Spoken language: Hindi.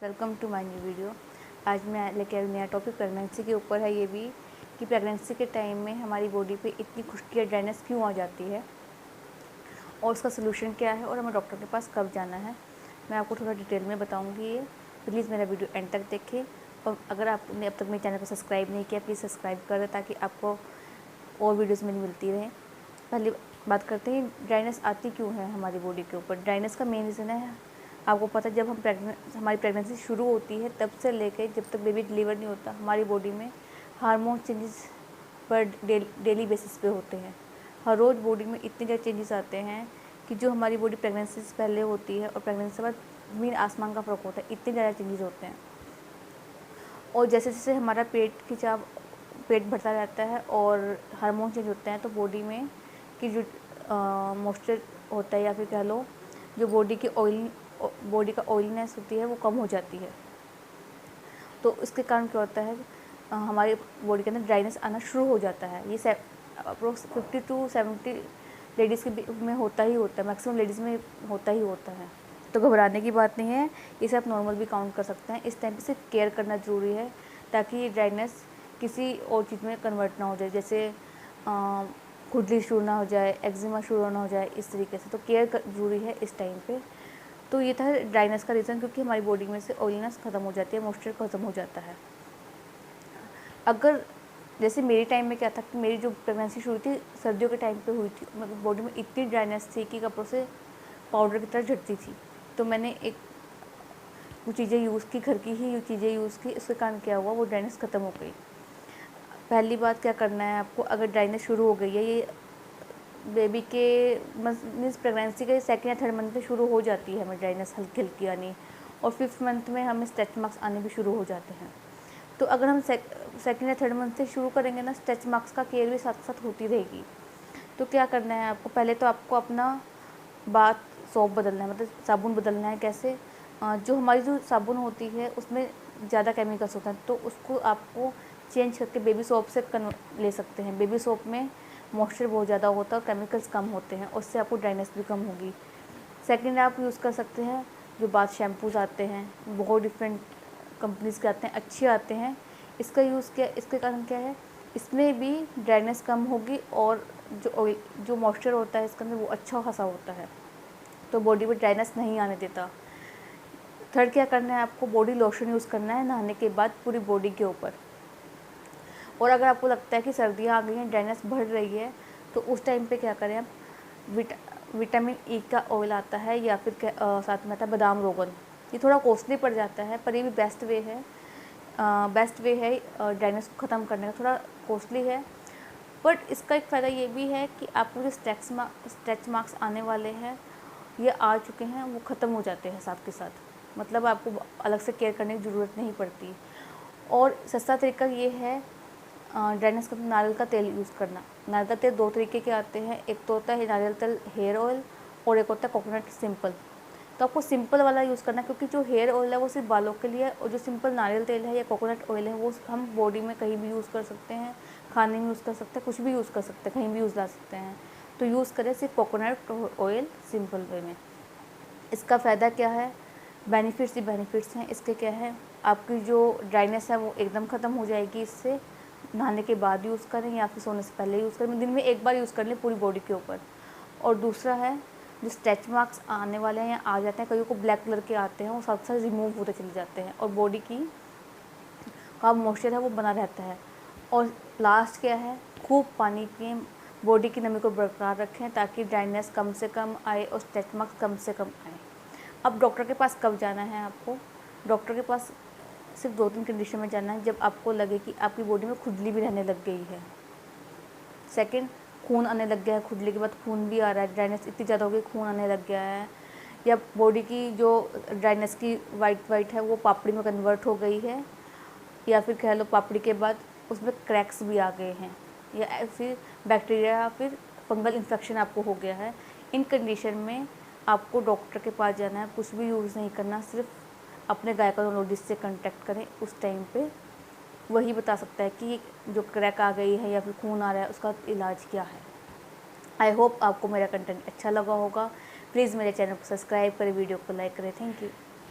Welcome to my new video. आज मैं लेके आई नया टॉपिक प्रेगनेंसी के ऊपर है। ये भी कि प्रेगनेंसी के टाइम में हमारी बॉडी पे इतनी खुश्की या ड्राइनेस क्यों आ जाती है और उसका सोल्यूशन क्या है और हमें डॉक्टर के पास कब जाना है, मैं आपको थोड़ा डिटेल में बताऊंगी। ये प्लीज़ मेरा वीडियो एंड तक देखें और अगर आपने अब तक मेरे चैनल को सब्सक्राइब नहीं किया प्लीज़ सब्सक्राइब करें ताकि आपको और वीडियोज़ मेरी मिलती रहें। पहले बात करते हैं ड्राइनेस आती क्यों है हमारी बॉडी के ऊपर। ड्राइनेस का मेन रीज़न है, आपको पता है, जब हमारी प्रेगनेंसी शुरू होती है तब से लेकर जब तक बेबी डिलीवर नहीं होता हमारी बॉडी में हार्मोन चेंजेस पर डेली बेसिस पे होते हैं। हर रोज़ बॉडी में इतने ज़्यादा चेंजेस आते हैं कि जो हमारी बॉडी प्रेगनेंसी से पहले होती है और प्रेगनेंसी के बाद ज़मीन आसमान का फ़र्क होता है, इतने ज़्यादा चेंजेस होते हैं। और जैसे जैसे हमारा पेट बढ़ता रहता है और हार्मोन चेंज होते हैं तो बॉडी में कि जो मॉइस्चर होता है या फिर कह लो जो बॉडी का ऑयलीनेस होती है वो कम हो जाती है। तो इसके कारण क्या होता है, हमारी बॉडी के अंदर ड्राइनेस आना शुरू हो जाता है। ये अप्रोक्स 50 to 70 लेडीज़ के में होता ही होता है, मैक्सिमम लेडीज़ में होता ही होता है। तो घबराने की बात नहीं है, इसे आप नॉर्मल भी काउंट कर सकते हैं। इस टाइम पे सिर्फ केयर करना ज़रूरी है ताकि ये ड्राइनेस किसी और चीज़ में कन्वर्ट ना हो जाए, जैसे खुजली शुरू ना हो जाए, एक्जिमा शुरू ना हो जाए, इस तरीके से। तो केयर ज़रूरी है इस टाइम पे। तो ये था ड्राइनेस का रीज़न, क्योंकि हमारी बॉडी में से ऑयलीनेस ख़त्म हो जाती है, मॉइस्चर ख़त्म हो जाता है। अगर जैसे मेरे टाइम में क्या था कि मेरी जो प्रेगनेंसी शुरू थी सर्दियों के टाइम पे हुई थी, मतलब बॉडी में इतनी ड्राइनेस थी कि कपड़ों से पाउडर की तरह झड़ती थी। तो मैंने वो चीज़ें यूज़ की, घर की ही चीज़ें यूज़ की, इसके कारण क्या हुआ, वो ड्राइनेस ख़त्म हो गई। पहली बात क्या करना है आपको, अगर ड्राइनेस शुरू हो गई है, ये बेबी के मीन्स प्रेगनेंसी के सेकंड या थर्ड मंथ में शुरू हो जाती है हमें ड्राइनेस हल्की हल्की आनी, और 5th मंथ में हमें स्ट्रेच मार्क्स आने भी शुरू हो जाते हैं। तो अगर हम सेकंड या थर्ड मंथ से शुरू करेंगे ना, स्ट्रेच मार्क्स का केयर भी साथ साथ होती रहेगी। तो क्या करना है आपको, पहले तो आपको अपना बाथ सोप बदलना है, मतलब साबुन बदलना है। कैसे, जो हमारी जो साबुन होती है उसमें ज़्यादा केमिकल्स होते हैं, तो उसको आपको चेंज करके बेबी सोप से ले सकते हैं। बेबी सोप में मॉइस्चर बहुत ज़्यादा होता है और केमिकल्स कम होते हैं, उससे आपको ड्राइनेस भी कम होगी। सेकंड, आप यूज़ कर सकते हैं जो बाथ शैम्पूज़ आते हैं, बहुत डिफरेंट कंपनीज़ के आते हैं, अच्छे आते हैं। इसका यूज़ किया, इसके कारण क्या है, इसमें भी ड्राइनेस कम होगी और जो मॉइस्चर होता है इसके अंदर वो अच्छा खासा होता है, तो बॉडी में ड्राइनेस नहीं आने देता। थर्ड, क्या करना है आपको, बॉडी लोशन यूज़ करना है नहाने के बाद पूरी बॉडी के ऊपर। और अगर आपको लगता है कि सर्दियाँ आ गई हैं, ड्राइनेस बढ़ रही है, तो उस टाइम पे क्या करें आप, विटामिन ई का ऑयल आता है या फिर साथ में आता है बादाम रोगन। ये थोड़ा कॉस्टली पड़ जाता है पर ये भी बेस्ट वे है ड्राइनेस को ख़त्म करने का। थोड़ा कॉस्टली है बट इसका एक फ़ायदा ये भी है कि आपको जो स्ट्रेच मार्क्स आने वाले हैं, ये आ चुके हैं, वो ख़त्म हो जाते हैं साथ के साथ। मतलब आपको अलग से केयर करने की ज़रूरत नहीं पड़ती। और सस्ता तरीका ये है ड्राइनेस का, नारियल का तेल यूज़ करना। नारियल का तेल 2 तरीके के आते हैं, एक तो होता है नारियल तेल हेयर ऑयल और एक होता है कोकोनट सिंपल। तो आपको सिंपल वाला यूज़ करना है, क्योंकि जो हेयर ऑयल है वो सिर्फ बालों के लिए है और जो सिंपल नारियल तेल है या कोकोनट ऑयल है वो हम बॉडी में कहीं भी यूज़ कर सकते हैं, खाने में यूज़ कर सकते हैं, कुछ भी यूज़ कर सकते हैं, कहीं भी यूज़ ला सकते हैं। तो यूज़ करें सिर्फ कोकोनट ऑयल सिंपल वे में। इसका फ़ायदा क्या है, बेनिफिट्स ही बेनिफिट्स हैं इसके। क्या है, आपकी जो ड्राइनेस है वो एकदम ख़त्म हो जाएगी इससे। नहाने के बाद यूज़ करें या फिर सोने से पहले यूज़ करें, दिन में एक बार यूज़ कर लें पूरी बॉडी के ऊपर। और दूसरा है, जो स्ट्रेच मार्क्स आने वाले हैं या आ जाते हैं, कईयों को ब्लैक कलर के आते हैं, वो साथ साथ रिमूव होते चले जाते हैं और बॉडी का मॉइस्चर है वो बना रहता है। और लास्ट क्या है, खूब पानी पिएं, बॉडी की नमी को बरकरार रखें ताकि ड्राइनेस कम से कम आए और स्ट्रेच मार्क्स कम से कम आए। अब डॉक्टर के पास कब जाना है आपको, डॉक्टर के पास सिर्फ 2-3 कंडीशन में जाना है, जब आपको लगे कि आपकी बॉडी में खुजली भी रहने लग गई है। सेकंड, खून आने लग गया है, खुजली के बाद खून भी आ रहा है, ड्राइनेस इतनी ज़्यादा हो गई खून आने लग गया है, या बॉडी की जो ड्राइनेस की वाइट है वो पापड़ी में कन्वर्ट हो गई है, या फिर कह लो पापड़ी के बाद उसमें क्रैक्स भी आ गए हैं, या फिर बैक्टीरिया या फिर फंगल इन्फेक्शन आपको हो गया है। इन कंडीशन में आपको डॉक्टर के पास जाना है, कुछ भी यूज़ नहीं करना, सिर्फ अपने गायकोलॉजिस्ट से कांटेक्ट करें। उस टाइम पे वही बता सकता है कि जो क्रैक आ गई है या फिर खून आ रहा है उसका इलाज क्या है। आई होप आपको मेरा कंटेंट अच्छा लगा होगा। प्लीज़ मेरे चैनल को सब्सक्राइब करें, वीडियो को लाइक करें। Thank you.